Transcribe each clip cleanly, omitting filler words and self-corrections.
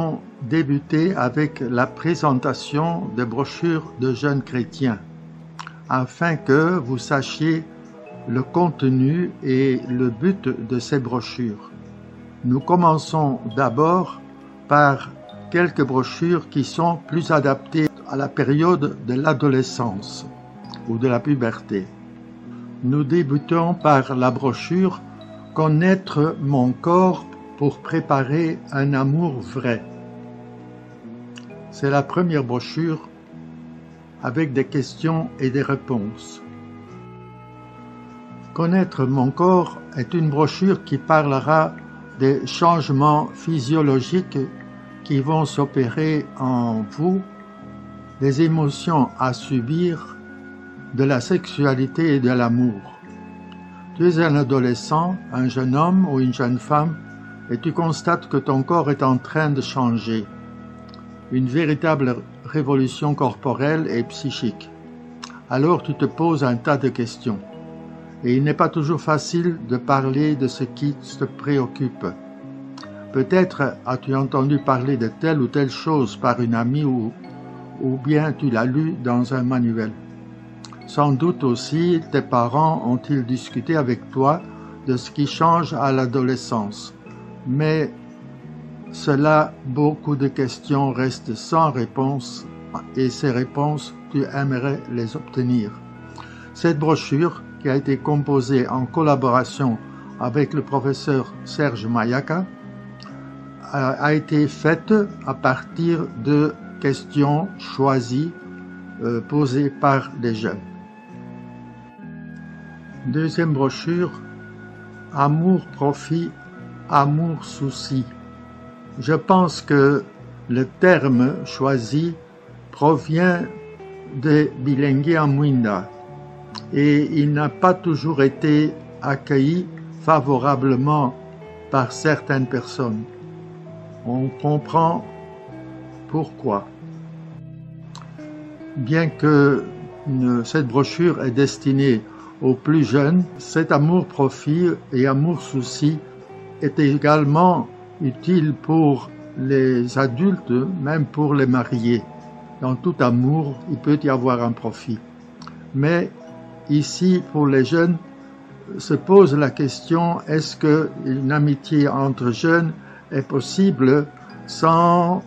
allons débuter avec la présentation des brochures de jeunes chrétiens, afin que vous sachiez le contenu et le but de ces brochures. Nous commençons d'abord par quelques brochures qui sont plus adaptées à la période de l'adolescence ou de la puberté. Nous débutons par la brochure « Connaître mon corps pour préparer un amour vrai ». C'est la première brochure avec des questions et des réponses. Connaître mon corps est une brochure qui parlera des changements physiologiques qui vont s'opérer en vous, des émotions à subir, de la sexualité et de l'amour. Tu es un adolescent, un jeune homme ou une jeune femme et tu constates que ton corps est en train de changer. Une véritable révolution corporelle et psychique. Alors tu te poses un tas de questions. Et il n'est pas toujours facile de parler de ce qui te préoccupe. Peut-être as-tu entendu parler de telle ou telle chose par une amie ou bien tu l'as lu dans un manuel. Sans doute aussi tes parents ont-ils discuté avec toi de ce qui change à l'adolescence. Mais cela, beaucoup de questions restent sans réponse et ces réponses, tu aimerais les obtenir. Cette brochure, qui a été composée en collaboration avec le professeur Serge Mayaka, a été faite à partir de questions choisies posées par des jeunes. Deuxième brochure, Amour-profit, amour-souci. Je pense que le terme choisi provient de Bilengi Mwinda et il n'a pas toujours été accueilli favorablement par certaines personnes. On comprend pourquoi. Bien que cette brochure est destinée aux plus jeunes, cet amour-profit et amour-souci est également utile pour les adultes, même pour les mariés. Dans tout amour, il peut y avoir un profit. Mais ici, pour les jeunes, se pose la question, est-ce qu'une amitié entre jeunes est possible sans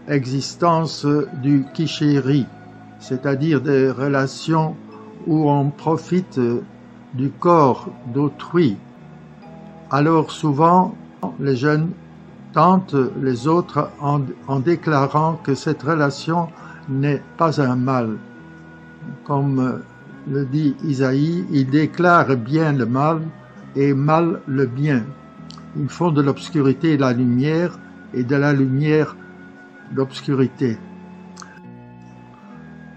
existence du kisheri, c'est-à-dire des relations où on profite du corps d'autrui. Alors souvent, les jeunes tentent les autres en déclarant que cette relation n'est pas un mal. Comme le dit Isaïe, il déclare bien le mal et mal le bien. Ils font de l'obscurité la lumière et de la lumière l'obscurité.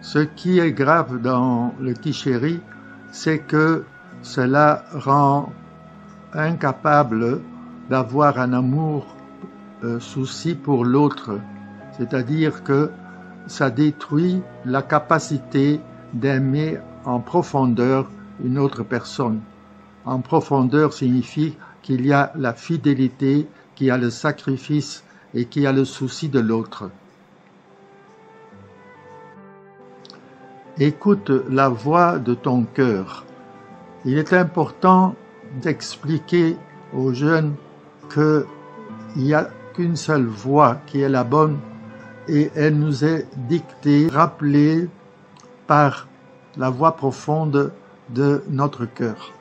Ce qui est grave dans le kisheri, c'est que cela rend incapable d'avoir un amour souci pour l'autre, c'est-à-dire que ça détruit la capacité d'aimer en profondeur une autre personne. En profondeur signifie qu'il y a la fidélité, qu'il y a le sacrifice et qu'il y a le souci de l'autre. Écoute la voix de ton cœur. Il est important d'expliquer aux jeunes qu'il n'y a qu'une seule voix qui est la bonne et elle nous est dictée, rappelée par la voix profonde de notre cœur.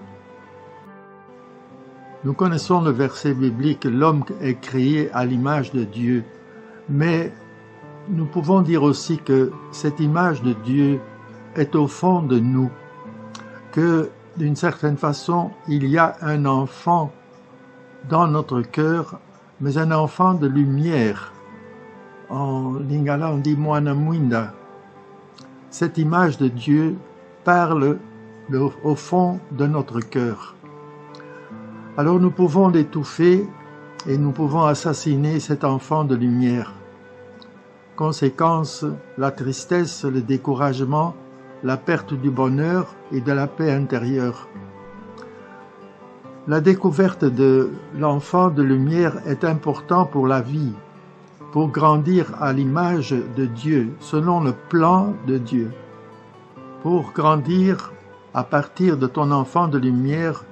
Nous connaissons le verset biblique « L'homme est créé à l'image de Dieu », mais nous pouvons dire aussi que cette image de Dieu est au fond de nous, que d'une certaine façon, il y a un enfant dans notre cœur, mais un enfant de lumière. En lingala, on dit Moana Mwinda. Cette image de Dieu parle au fond de notre cœur. Alors nous pouvons l'étouffer et nous pouvons assassiner cet enfant de lumière. Conséquence, la tristesse, le découragement, la perte du bonheur et de la paix intérieure. La découverte de l'enfant de lumière est importante pour la vie, pour grandir à l'image de Dieu, selon le plan de Dieu. Pour grandir à partir de ton enfant de lumière,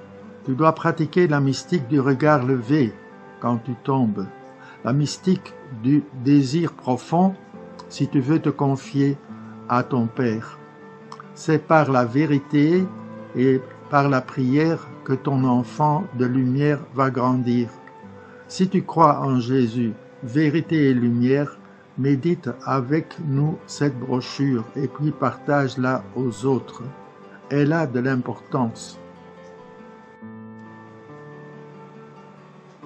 tu dois pratiquer la mystique du regard levé quand tu tombes, la mystique du désir profond si tu veux te confier à ton Père. C'est par la vérité et par la prière que ton enfant de lumière va grandir. Si tu crois en Jésus, vérité et lumière, médite avec nous cette brochure et puis partage-la aux autres. Elle a de l'importance.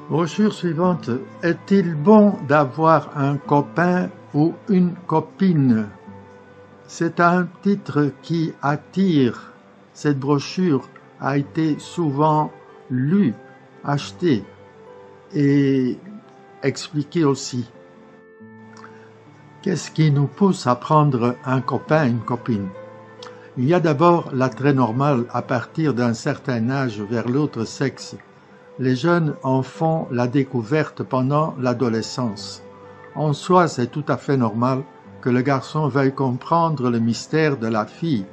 Brochure suivante. Est-il bon d'avoir un copain ou une copine? C'est un titre qui attire. Cette brochure a été souvent lue, achetée et expliquée aussi. Qu'est-ce qui nous pousse à prendre un copain, une copine? Il y a d'abord l'attrait normal à partir d'un certain âge vers l'autre sexe. Les jeunes en font la découverte pendant l'adolescence. En soi, c'est tout à fait normal que le garçon veuille comprendre le mystère de la fille,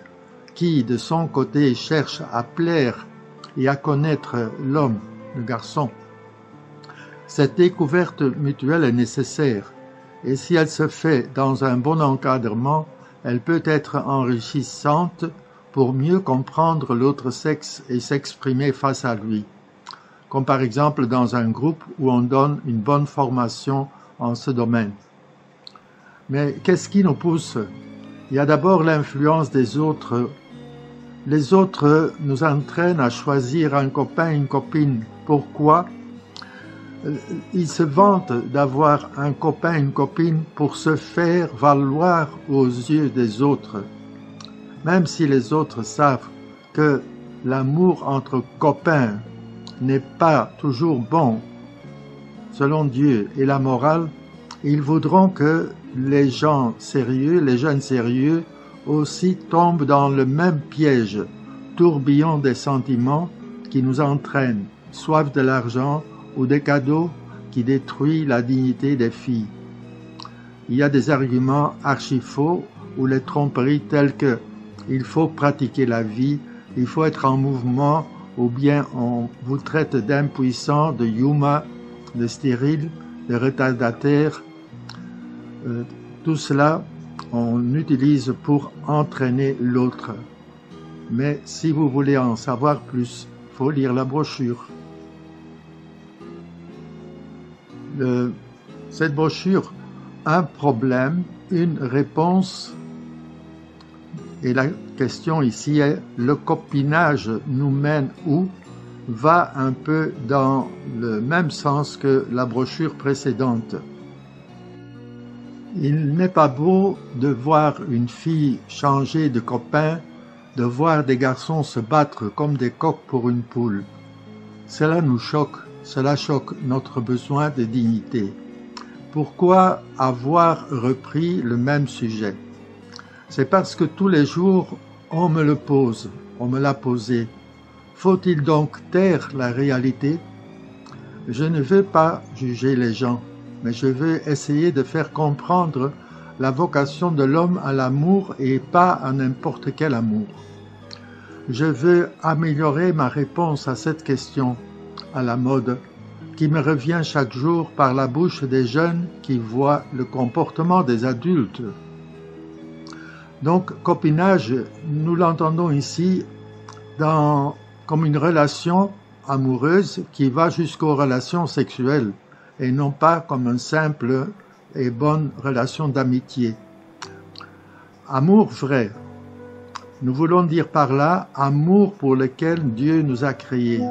qui, de son côté, cherche à plaire et à connaître l'homme, le garçon. Cette découverte mutuelle est nécessaire, et si elle se fait dans un bon encadrement, elle peut être enrichissante pour mieux comprendre l'autre sexe et s'exprimer face à lui, comme par exemple dans un groupe où on donne une bonne formation en ce domaine. Mais qu'est-ce qui nous pousse? Il y a d'abord l'influence des autres. Les autres nous entraînent à choisir un copain, une copine. Pourquoi? Ils se vantent d'avoir un copain, une copine pour se faire valoir aux yeux des autres. Même si les autres savent que l'amour entre copains n'est pas toujours bon, selon Dieu et la morale, ils voudront que les gens sérieux, les jeunes sérieux, aussi tombent dans le même piège, tourbillon des sentiments qui nous entraînent, soif de l'argent ou des cadeaux qui détruisent la dignité des filles. Il y a des arguments archi-faux ou les tromperies telles que il faut pratiquer la vie, il faut être en mouvement, ou bien on vous traite d'impuissant, de yuma, de stérile, de retardataire. Tout cela, on utilise pour entraîner l'autre. Mais si vous voulez en savoir plus, il faut lire la brochure. Cette brochure, un problème, une réponse. Et la question ici est, le copinage nous mène où? Va un peu dans le même sens que la brochure précédente. Il n'est pas beau de voir une fille changer de copain, de voir des garçons se battre comme des coqs pour une poule. Cela nous choque, cela choque notre besoin de dignité. Pourquoi avoir repris le même sujet? C'est parce que tous les jours, on me le pose, on me l'a posé. Faut-il donc taire la réalité? Je ne veux pas juger les gens, mais je veux essayer de faire comprendre la vocation de l'homme à l'amour et pas à n'importe quel amour. Je veux améliorer ma réponse à cette question à la mode, qui me revient chaque jour par la bouche des jeunes qui voient le comportement des adultes. Donc, copinage, nous l'entendons ici comme une relation amoureuse qui va jusqu'aux relations sexuelles et non pas comme une simple et bonne relation d'amitié. Amour vrai. Nous voulons dire par là amour pour lequel Dieu nous a créés.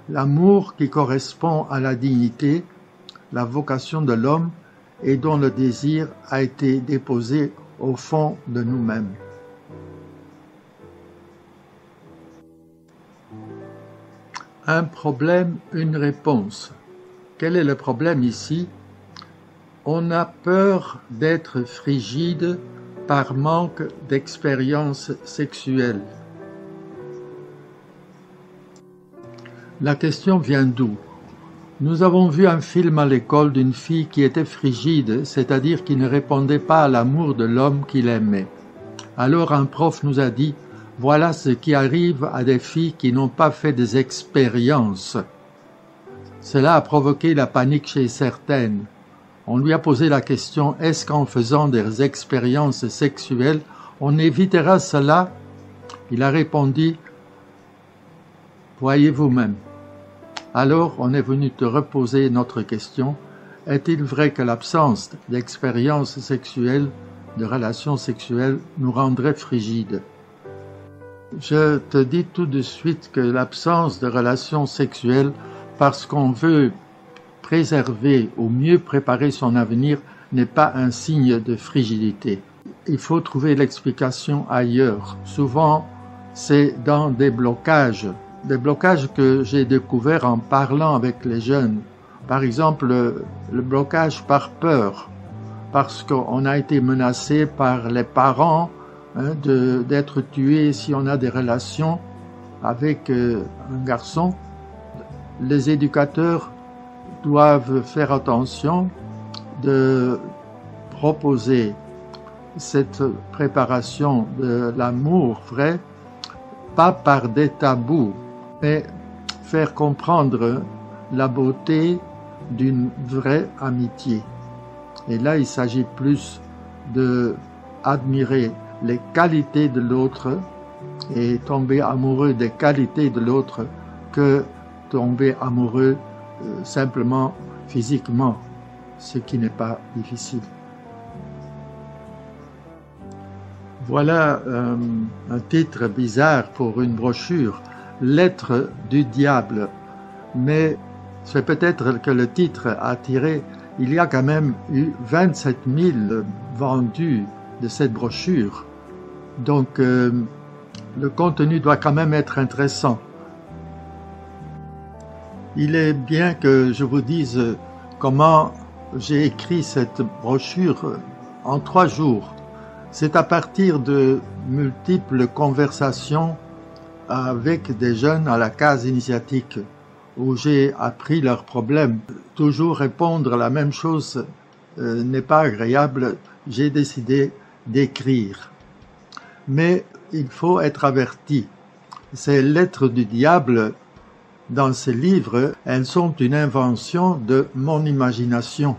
L'amour qui correspond à la dignité, la vocation de l'homme et dont le désir a été déposé au fond de nous-mêmes. Un problème, une réponse. Quel est le problème ici? On a peur d'être frigide par manque d'expérience sexuelle. La question vient d'où? Nous avons vu un film à l'école d'une fille qui était frigide, c'est-à-dire qui ne répondait pas à l'amour de l'homme qu'il aimait. Alors un prof nous a dit « Voilà ce qui arrive à des filles qui n'ont pas fait des expériences ». Cela a provoqué la panique chez certaines. On lui a posé la question « Est-ce qu'en faisant des expériences sexuelles, on évitera cela ?» Il a répondu « Voyez vous-même ». Alors on est venu te reposer notre question « Est-il vrai que l'absence d'expériences sexuelles, de relations sexuelles, nous rendrait frigides ?» Je te dis tout de suite que l'absence de relations sexuelles, parce qu'on veut préserver ou mieux préparer son avenir, n'est pas un signe de frigidité. Il faut trouver l'explication ailleurs. Souvent, c'est dans des blocages que j'ai découverts en parlant avec les jeunes. Par exemple, le blocage par peur, parce qu'on a été menacé par les parents d'être tué si on a des relations avec un garçon. Les éducateurs doivent faire attention de proposer cette préparation de l'amour vrai, pas par des tabous, mais faire comprendre la beauté d'une vraie amitié. Et là, il s'agit plus d'admirer les qualités de l'autre et tomber amoureux des qualités de l'autre que tomber amoureux simplement physiquement, ce qui n'est pas difficile. Voilà un titre bizarre pour une brochure, « Lettre du diable ». Mais c'est peut-être que le titre a attiré. Il y a quand même eu 27 000 vendus de cette brochure. Donc le contenu doit quand même être intéressant. Il est bien que je vous dise comment j'ai écrit cette brochure en 3 jours. C'est à partir de multiples conversations avec des jeunes à la case initiatique où j'ai appris leurs problèmes. Toujours répondre à la même chose n'est pas agréable. J'ai décidé d'écrire. Mais il faut être averti. Ces lettres du diable, dans ces livres, elles sont une invention de mon imagination.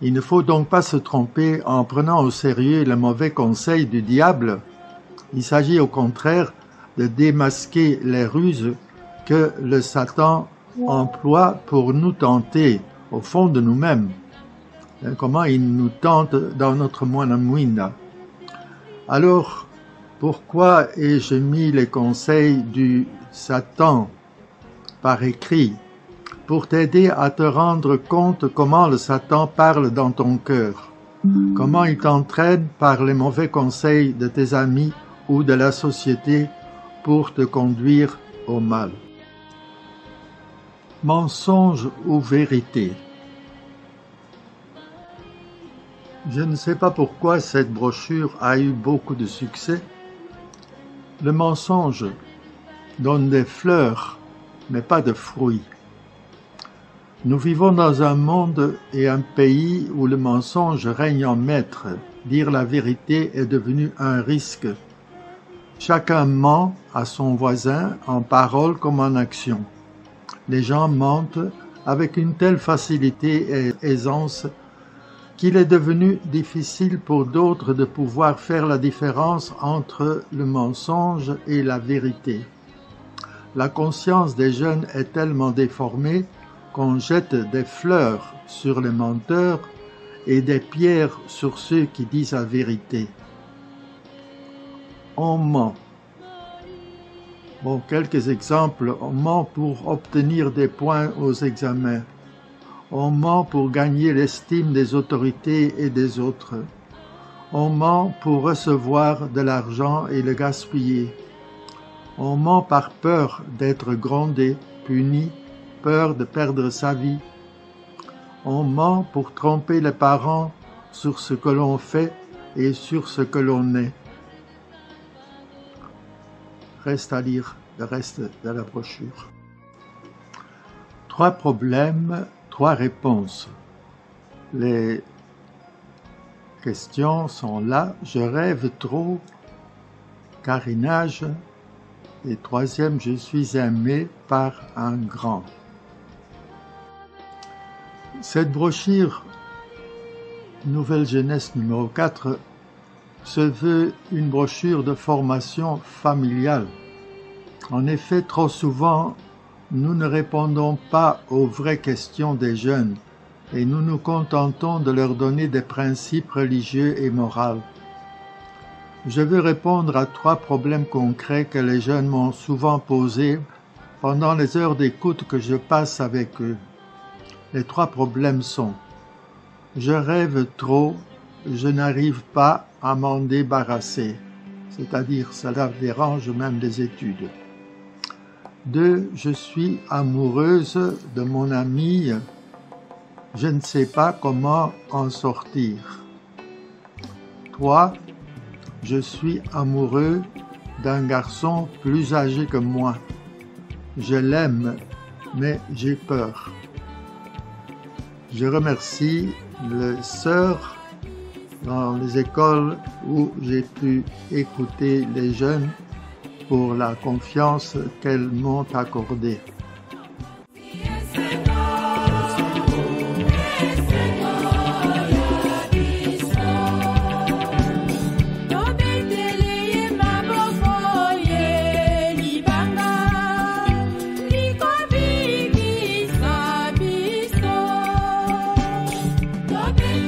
Il ne faut donc pas se tromper en prenant au sérieux les mauvais conseils du diable. Il s'agit au contraire de démasquer les ruses que le Satan emploie pour nous tenter au fond de nous-mêmes. Comment il nous tente dans notre moine. Alors, pourquoi ai-je mis les conseils du Satan par écrit? Pour t'aider à te rendre compte comment le Satan parle dans ton cœur, comment il t'entraîne par les mauvais conseils de tes amis ou de la société pour te conduire au mal. Mensonge ou vérité? Je ne sais pas pourquoi cette brochure a eu beaucoup de succès. Le mensonge donne des fleurs, mais pas de fruits. Nous vivons dans un monde et un pays où le mensonge règne en maître. Dire la vérité est devenu un risque. Chacun ment à son voisin en parole comme en action. Les gens mentent avec une telle facilité et aisance qu'il est devenu difficile pour d'autres de pouvoir faire la différence entre le mensonge et la vérité. La conscience des jeunes est tellement déformée qu'on jette des fleurs sur les menteurs et des pierres sur ceux qui disent la vérité. On ment. Bon, quelques exemples. On ment pour obtenir des points aux examens. On ment pour gagner l'estime des autorités et des autres. On ment pour recevoir de l'argent et le gaspiller. On ment par peur d'être grondé, puni, peur de perdre sa vie. On ment pour tromper les parents sur ce que l'on fait et sur ce que l'on est. Reste à lire le reste de la brochure. 3 problèmes, 3 réponses. Les questions sont là. Je rêve trop, carénage. Et 3e, je suis aimé par un grand. Cette brochure Nouvelle Jeunesse numéro 4 se veut une brochure de formation familiale. En effet, trop souvent, nous ne répondons pas aux vraies questions des jeunes et nous nous contentons de leur donner des principes religieux et moraux. Je veux répondre à 3 problèmes concrets que les jeunes m'ont souvent posés pendant les heures d'écoute que je passe avec eux. Les 3 problèmes sont: je rêve trop, je n'arrive pas à m'en débarrasser, c'est-à-dire ça leur dérange même les études. 2. Je suis amoureuse de mon amie, je ne sais pas comment en sortir. 3. Je suis amoureux d'un garçon plus âgé que moi. Je l'aime, mais j'ai peur. Je remercie les sœurs dans les écoles où j'ai pu écouter les jeunes pour la confiance qu'elles m'ont accordée. Open